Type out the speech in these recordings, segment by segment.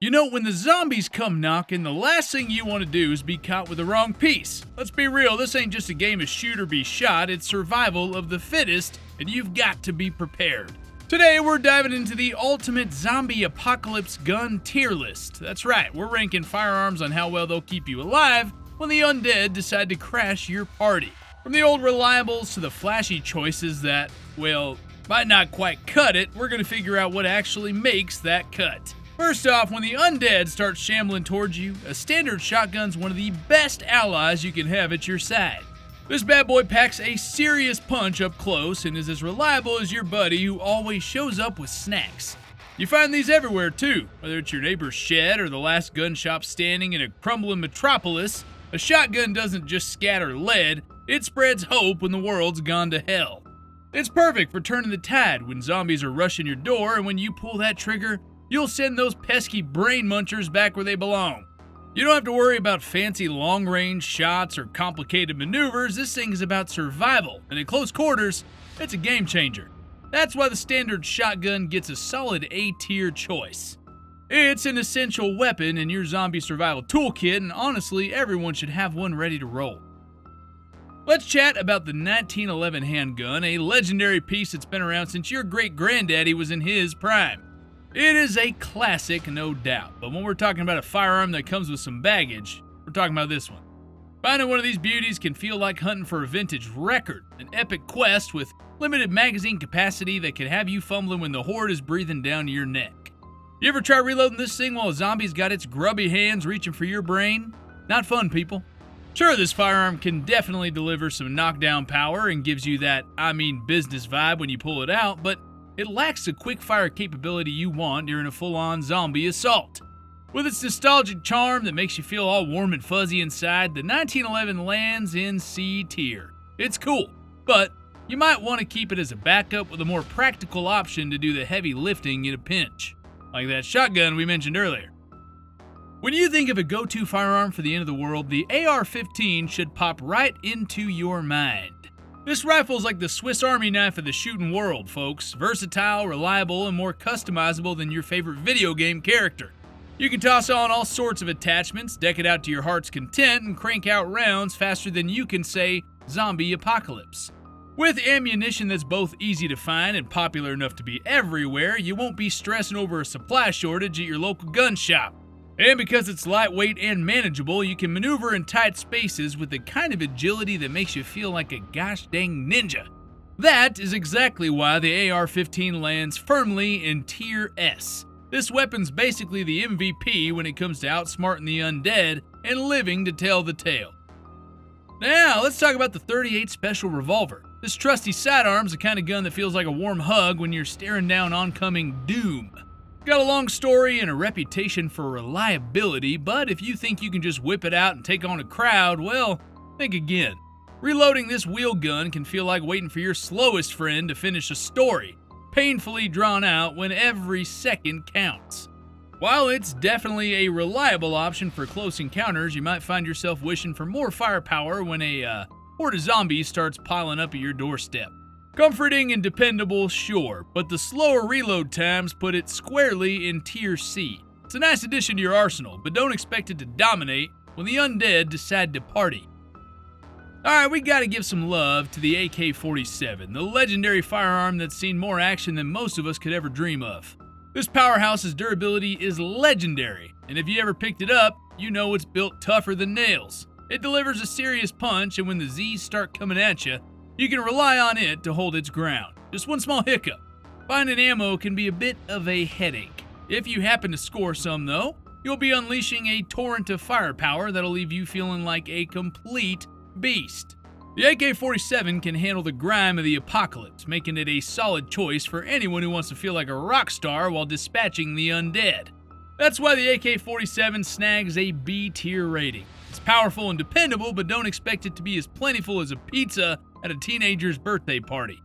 You know, when the zombies come knocking, the last thing you want to do is be caught with the wrong piece. Let's be real, this ain't just a game of shoot or be shot, it's survival of the fittest, and you've got to be prepared. Today, we're diving into the ultimate zombie apocalypse gun tier list. That's right, we're ranking firearms on how well they'll keep you alive when the undead decide to crash your party. From the old reliables to the flashy choices that, well, might not quite cut it, we're going to figure out what actually makes that cut. First off, when the undead start shambling towards you, a standard shotgun's one of the best allies you can have at your side. This bad boy packs a serious punch up close and is as reliable as your buddy who always shows up with snacks. You find these everywhere too, whether it's your neighbor's shed or the last gun shop standing in a crumbling metropolis. A shotgun doesn't just scatter lead, it spreads hope when the world's gone to hell. It's perfect for turning the tide when zombies are rushing your door, and when you pull that trigger, you'll send those pesky brain munchers back where they belong. You don't have to worry about fancy long-range shots or complicated maneuvers. This thing is about survival, and in close quarters, it's a game changer. That's why the standard shotgun gets a solid A-tier choice. It's an essential weapon in your zombie survival toolkit, and honestly, everyone should have one ready to roll. Let's chat about the 1911 handgun, a legendary piece that's been around since your great-granddaddy was in his prime. It is a classic, no doubt, but when we're talking about a firearm that comes with some baggage, we're talking about this one. Finding one of these beauties can feel like hunting for a vintage record, an epic quest with limited magazine capacity that can have you fumbling when the horde is breathing down your neck. You ever try reloading this thing while a zombie's got its grubby hands reaching for your brain? Not fun, people. Sure, this firearm can definitely deliver some knockdown power and gives you that, business vibe when you pull it out, but it lacks the quick-fire capability you want during a full-on zombie assault. With its nostalgic charm that makes you feel all warm and fuzzy inside, the 1911 lands in C tier. It's cool, but you might want to keep it as a backup with a more practical option to do the heavy lifting in a pinch, like that shotgun we mentioned earlier. When you think of a go-to firearm for the end of the world, the AR-15 should pop right into your mind. This rifle's like the Swiss Army knife of the shooting world, folks. Versatile, reliable, and more customizable than your favorite video game character. You can toss on all sorts of attachments, deck it out to your heart's content, and crank out rounds faster than you can say zombie apocalypse. With ammunition that's both easy to find and popular enough to be everywhere, you won't be stressing over a supply shortage at your local gun shop. And because it's lightweight and manageable, you can maneuver in tight spaces with the kind of agility that makes you feel like a gosh dang ninja. That is exactly why the AR-15 lands firmly in Tier S. This weapon's basically the MVP when it comes to outsmarting the undead and living to tell the tale. Now, let's talk about the .38 Special Revolver. This trusty sidearm's the kind of gun that feels like a warm hug when you're staring down oncoming doom. Got a long story and a reputation for reliability, but if you think you can just whip it out and take on a crowd, well, think again. Reloading this wheel gun can feel like waiting for your slowest friend to finish a story, painfully drawn out when every second counts. While it's definitely a reliable option for close encounters, you might find yourself wishing for more firepower when a horde of zombies starts piling up at your doorstep. Comforting and dependable, sure, but the slower reload times put it squarely in Tier C. It's a nice addition to your arsenal, but don't expect it to dominate when the undead decide to party. Alright, we gotta give some love to the AK-47, the legendary firearm that's seen more action than most of us could ever dream of. This powerhouse's durability is legendary, and if you ever picked it up, you know it's built tougher than nails. It delivers a serious punch, and when the Z's start coming at you, you can rely on it to hold its ground. Just one small hiccup. Finding ammo can be a bit of a headache. If you happen to score some, though, you'll be unleashing a torrent of firepower that'll leave you feeling like a complete beast. The AK-47 can handle the grime of the apocalypse, making it a solid choice for anyone who wants to feel like a rock star while dispatching the undead. That's why the AK-47 snags a B-tier rating. It's powerful and dependable, but don't expect it to be as plentiful as a pizza at a teenager's birthday party.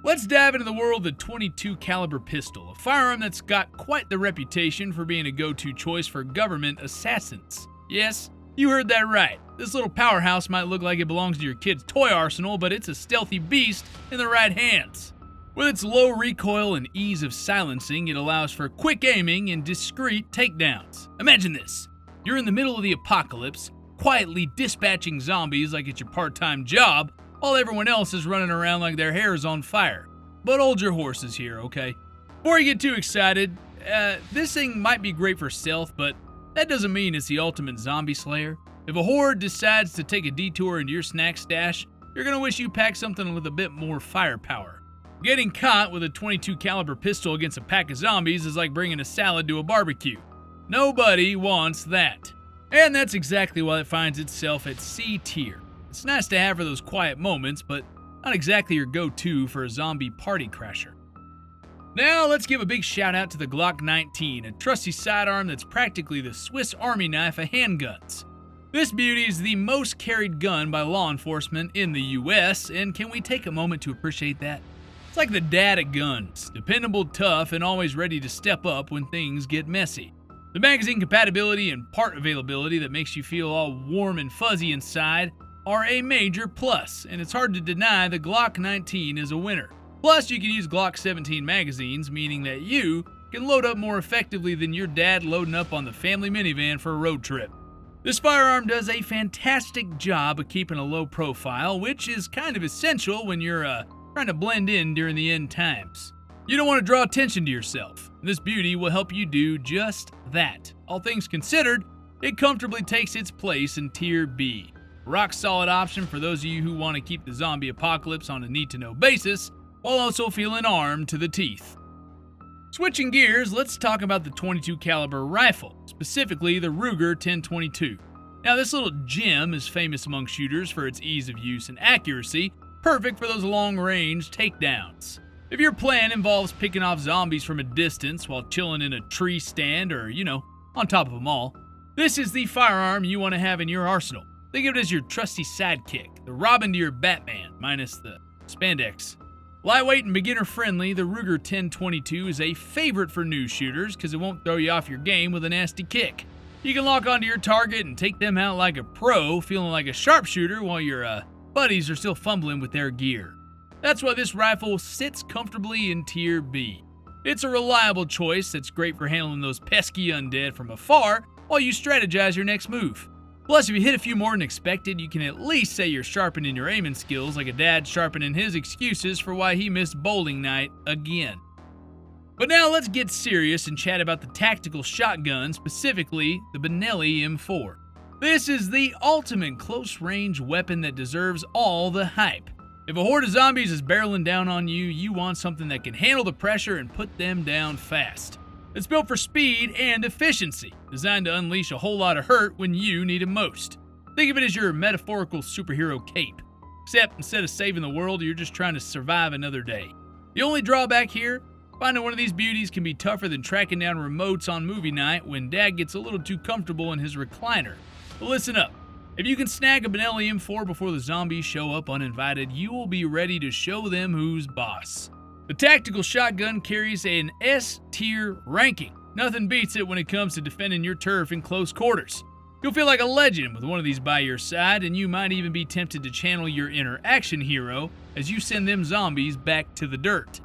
Let's dive into the world of the .22 caliber pistol, a firearm that's got quite the reputation for being a go-to choice for government assassins. Yes, you heard that right. This little powerhouse might look like it belongs to your kid's toy arsenal, but it's a stealthy beast in the right hands. With its low recoil and ease of silencing, it allows for quick aiming and discreet takedowns. Imagine this. You're in the middle of the apocalypse, quietly dispatching zombies like it's your part-time job, while everyone else is running around like their hair is on fire. But hold your horses here, okay? Before you get too excited, this thing might be great for stealth, but that doesn't mean it's the ultimate zombie slayer. If a horde decides to take a detour into your snack stash, you're gonna wish you packed something with a bit more firepower. Getting caught with a .22 caliber pistol against a pack of zombies is like bringing a salad to a barbecue. Nobody wants that. And that's exactly why it finds itself at C tier. It's nice to have for those quiet moments, but not exactly your go-to for a zombie party crasher. Now let's give a big shout out to the Glock 19, a trusty sidearm that's practically the Swiss Army knife of handguns. This beauty is the most carried gun by law enforcement in the US, and can we take a moment to appreciate that? It's like the dad of guns, dependable, tough, and always ready to step up when things get messy. The magazine compatibility and part availability that makes you feel all warm and fuzzy inside are a major plus, and it's hard to deny the Glock 19 is a winner. Plus, you can use Glock 17 magazines, meaning that you can load up more effectively than your dad loading up on the family minivan for a road trip. This firearm does a fantastic job of keeping a low profile, which is kind of essential when you're trying to blend in during the end times. You don't want to draw attention to yourself. This beauty will help you do just that. All things considered, it comfortably takes its place in Tier B. A rock solid option for those of you who want to keep the zombie apocalypse on a need-to-know basis, while also feeling armed to the teeth. Switching gears, let's talk about the .22 caliber rifle, specifically the Ruger 1022. Now this little gem is famous among shooters for its ease of use and accuracy, perfect for those long-range takedowns. If your plan involves picking off zombies from a distance while chilling in a tree stand or, on top of them all, this is the firearm you want to have in your arsenal. Think of it as your trusty sidekick, the Robin to your Batman, minus the spandex. Lightweight and beginner-friendly, the Ruger 1022 is a favorite for new shooters because it won't throw you off your game with a nasty kick. You can lock onto your target and take them out like a pro, feeling like a sharpshooter while your buddies are still fumbling with their gear. That's why this rifle sits comfortably in Tier B. It's a reliable choice that's great for handling those pesky undead from afar while you strategize your next move. Plus, if you hit a few more than expected, you can at least say you're sharpening your aiming skills like a dad sharpening his excuses for why he missed bowling night again. But now let's get serious and chat about the tactical shotgun, specifically the Benelli M4. This is the ultimate close-range weapon that deserves all the hype. If a horde of zombies is barreling down on you, you want something that can handle the pressure and put them down fast. It's built for speed and efficiency, designed to unleash a whole lot of hurt when you need it most. Think of it as your metaphorical superhero cape, except instead of saving the world, you're just trying to survive another day. The only drawback here, finding one of these beauties can be tougher than tracking down remotes on movie night when dad gets a little too comfortable in his recliner. But listen up, if you can snag a Benelli M4 before the zombies show up uninvited, you will be ready to show them who's boss. The tactical shotgun carries an S-tier ranking. Nothing beats it when it comes to defending your turf in close quarters. You'll feel like a legend with one of these by your side, and you might even be tempted to channel your inner action hero as you send them zombies back to the dirt.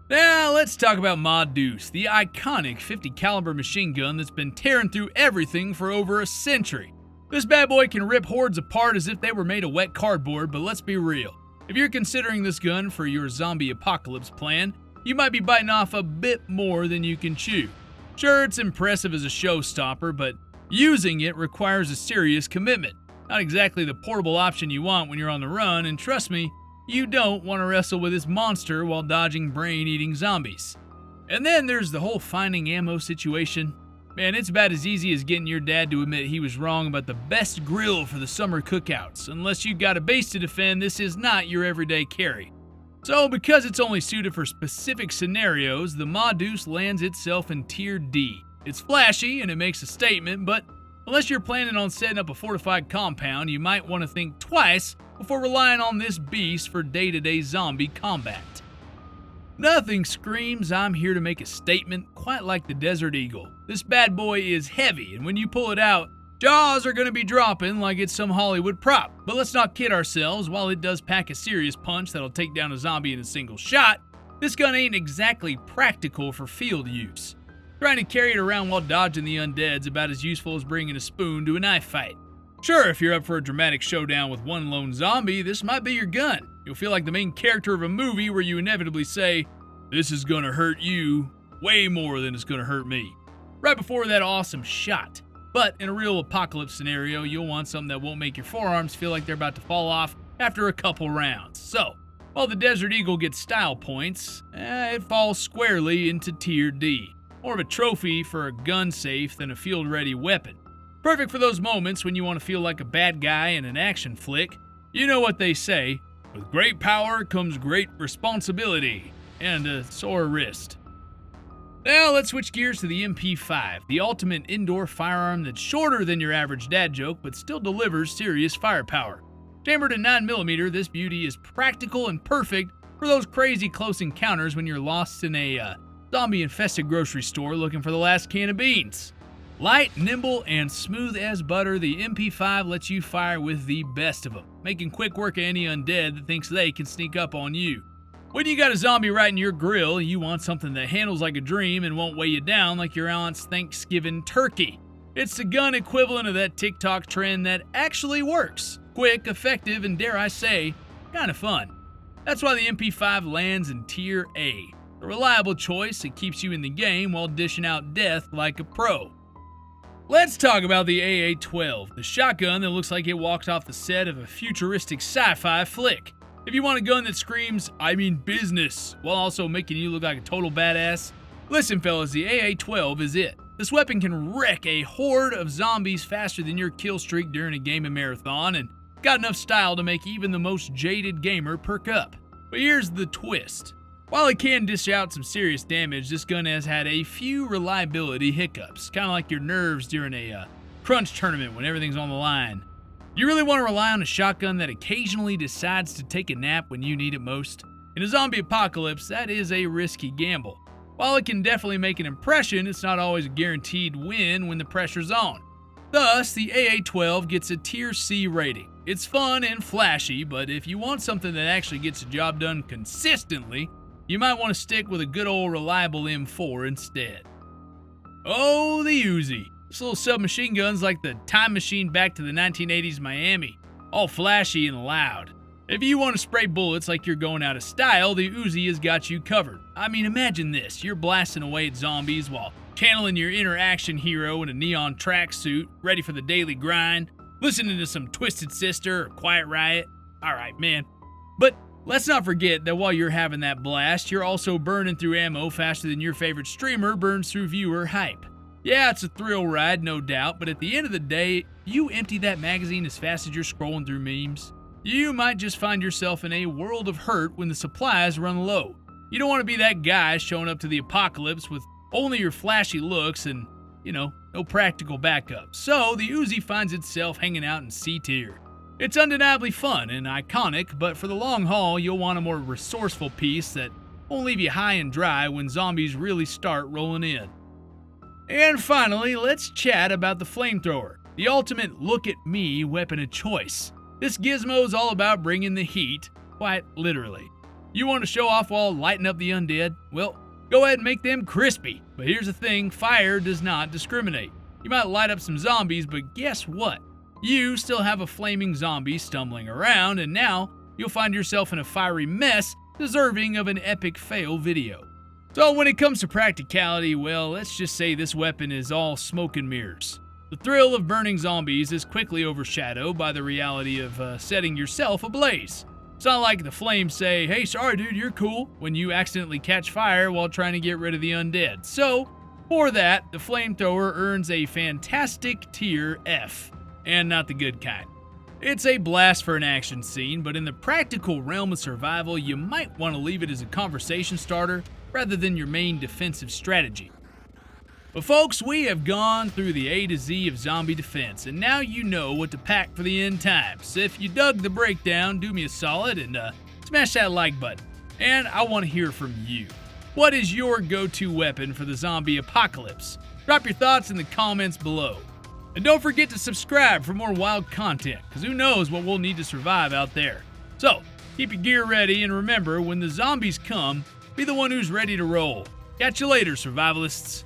Now let's talk about Ma Deuce, the iconic 50 caliber machine gun that's been tearing through everything for over a century. This bad boy can rip hordes apart as if they were made of wet cardboard, but let's be real. If you're considering this gun for your zombie apocalypse plan, you might be biting off a bit more than you can chew. Sure, it's impressive as a showstopper, but using it requires a serious commitment. Not exactly the portable option you want when you're on the run, and trust me, you don't want to wrestle with this monster while dodging brain-eating zombies. And then there's the whole finding ammo situation. Man, it's about as easy as getting your dad to admit he was wrong about the best grill for the summer cookouts. Unless you've got a base to defend, this is not your everyday carry. So, because it's only suited for specific scenarios, the Ma Deuce lands itself in Tier D. It's flashy and it makes a statement, but unless you're planning on setting up a fortified compound, you might want to think twice before relying on this beast for day-to-day zombie combat. Nothing screams I'm here to make a statement quite like the Desert Eagle. This bad boy is heavy, and when you pull it out, Jaws are going to be dropping like it's some Hollywood prop, but let's not kid ourselves. While it does pack a serious punch that'll take down a zombie in a single shot, this gun ain't exactly practical for field use. Trying to carry it around while dodging the undead's about as useful as bringing a spoon to a knife fight. Sure, if you're up for a dramatic showdown with one lone zombie, this might be your gun. You'll feel like the main character of a movie where you inevitably say, "This is gonna hurt you way more than it's gonna hurt me," right before that awesome shot. But in a real apocalypse scenario, you'll want something that won't make your forearms feel like they're about to fall off after a couple rounds. So, while the Desert Eagle gets style points, it falls squarely into Tier D. More of a trophy for a gun safe than a field-ready weapon. Perfect for those moments when you want to feel like a bad guy in an action flick. You know what they say, with great power comes great responsibility, and a sore wrist. Now let's switch gears to the MP5, the ultimate indoor firearm that's shorter than your average dad joke but still delivers serious firepower. Chambered in 9mm, this beauty is practical and perfect for those crazy close encounters when you're lost in a zombie-infested grocery store looking for the last can of beans. Light, nimble, and smooth as butter, the MP5 lets you fire with the best of them, making quick work of any undead that thinks they can sneak up on you. When you got a zombie right in your grill, you want something that handles like a dream and won't weigh you down like your aunt's Thanksgiving turkey. It's the gun equivalent of that TikTok trend that actually works. Quick, effective, and dare I say, kind of fun. That's why the MP5 lands in Tier A. A reliable choice that keeps you in the game while dishing out death like a pro. Let's talk about the AA-12, the shotgun that looks like it walked off the set of a futuristic sci-fi flick. If you want a gun that screams, "I mean business," while also making you look like a total badass, listen fellas, the AA-12 is it. This weapon can wreck a horde of zombies faster than your kill streak during a gaming marathon, and got enough style to make even the most jaded gamer perk up. But here's the twist. While it can dish out some serious damage, this gun has had a few reliability hiccups, kind of like your nerves during a crunch tournament when everything's on the line. You really want to rely on a shotgun that occasionally decides to take a nap when you need it most? In a zombie apocalypse, that is a risky gamble. While it can definitely make an impression, it's not always a guaranteed win when the pressure's on. Thus, the AA-12 gets a Tier C rating. It's fun and flashy, but if you want something that actually gets the job done consistently, you might want to stick with a good old reliable M4 instead. Oh, the Uzi. This little submachine gun's like the time machine back to the 1980s Miami, all flashy and loud. If you want to spray bullets like you're going out of style, the Uzi has got you covered. I mean, imagine this, you're blasting away at zombies while channeling your inner action hero in a neon tracksuit, ready for the daily grind, listening to some Twisted Sister or Quiet Riot. Alright, man. But let's not forget that while you're having that blast, you're also burning through ammo faster than your favorite streamer burns through viewer hype. Yeah, it's a thrill ride, no doubt, but at the end of the day, you empty that magazine as fast as you're scrolling through memes, you might just find yourself in a world of hurt when the supplies run low. You don't want to be that guy showing up to the apocalypse with only your flashy looks and, no practical backup. So the Uzi finds itself hanging out in C tier. It's undeniably fun and iconic, but for the long haul, you'll want a more resourceful piece that won't leave you high and dry when zombies really start rolling in. And finally, let's chat about the flamethrower, the ultimate look-at-me weapon of choice. This gizmo's all about bringing the heat, quite literally. You want to show off while lighting up the undead? Well, go ahead and make them crispy. But here's the thing, fire does not discriminate. You might light up some zombies, but guess what? You still have a flaming zombie stumbling around, and now you'll find yourself in a fiery mess deserving of an epic fail video. So when it comes to practicality, well, let's just say this weapon is all smoke and mirrors. The thrill of burning zombies is quickly overshadowed by the reality of setting yourself ablaze. It's not like the flames say, "Hey, sorry dude, you're cool," when you accidentally catch fire while trying to get rid of the undead. So, for that, the flamethrower earns a fantastic Tier F, and not the good kind. It's a blast for an action scene, but in the practical realm of survival, you might want to leave it as a conversation starter rather than your main defensive strategy. But folks, we have gone through the A to Z of zombie defense, and now you know what to pack for the end times. If you dug the breakdown, do me a solid and smash that like button. And I want to hear from you. What is your go-to weapon for the zombie apocalypse? Drop your thoughts in the comments below. And don't forget to subscribe for more wild content, because who knows what we'll need to survive out there. So, keep your gear ready, and remember, when the zombies come, be the one who's ready to roll. Catch you later, survivalists.